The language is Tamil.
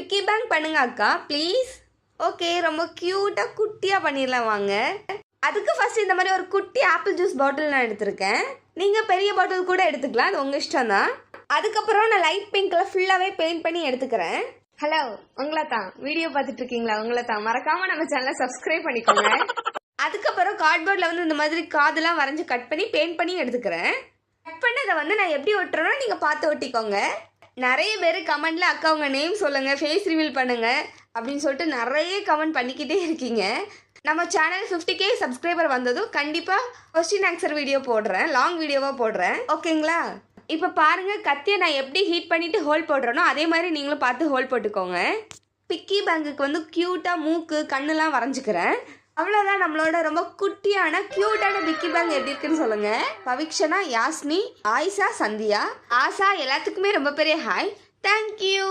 பிக்கி பேங்க் பண்ணுங்க அக்கா ப்ளீஸ். ஓகே, ரொம்ப க்யூட்டாக குட்டியாக பண்ணிடலாம் வாங்க. அதுக்கு ஃபர்ஸ்ட் இந்த மாதிரி ஒரு குட்டி ஆப்பிள் ஜூஸ் பாட்டில் நான் எடுத்திருக்கேன். நீங்கள் பெரிய பாட்டில் கூட எடுத்துக்கலாம், அது உங்கள் இஷ்டம் தான். அதுக்கப்புறம் நான் லைட் பிங்க்கில் ஃபுல்லாகவே பெயிண்ட் பண்ணி எடுத்துக்கிறேன். ஹலோ, உங்களை தான் வீடியோ பார்த்துட்டு இருக்கீங்களா? உங்களை தான் மறக்காமல் நம்ம சேனலை சப்ஸ்கிரைப் பண்ணிக்கோங்க. அதுக்கப்புறம் கார்ட்போர்டில் வந்து இந்த மாதிரி காதெல்லாம் வரைஞ்சி கட் பண்ணி பெயிண்ட் பண்ணி எடுத்துக்கிறேன். கட் பண்ணதை வந்து நான் எப்படி ஒட்டுறேனோ நீங்கள் பார்த்து ஒட்டிக்கோங்க. நிறைய பேர் கமெண்ட்ல அக்கா உங்கள் நேம் சொல்லுங்கள், ஃபேஸ் ரிவீல் பண்ணுங்க அப்படின்னு சொல்லிட்டு நிறைய கமெண்ட் பண்ணிக்கிட்டே இருக்கீங்க. நம்ம சேனல் 50K சப்ஸ்கிரைபர் வந்ததும் கண்டிப்பாக கொஸ்டின் ஆன்சர் வீடியோ போடுறேன், லாங் வீடியோவாக போடுறேன், ஓகேங்களா? இப்போ பாருங்கள், கத்தியை நான் எப்படி ஹீட் பண்ணிவிட்டு ஹோல் போடுறேனோ அதே மாதிரி நீங்களும் பார்த்து ஹோல் போட்டுக்கோங்க. பிக்கி பேங்குக்கு வந்து க்யூட்டாக மூக்கு கண்ணுலாம் வரைஞ்சிக்கிறேன். அவ்வளோதான், நம்மளோட ரொம்ப குட்டியான க்யூட்டான பிக்கி பேங்க் எப்படி இருக்குன்னு சொல்லுங்க. பவிக்ஷனா, யாஸ்னி, ஆயிஷா, சந்தியா, ஆசா எல்லாத்துக்குமே ரொம்ப பெரிய ஹாய். தேங்க்யூ.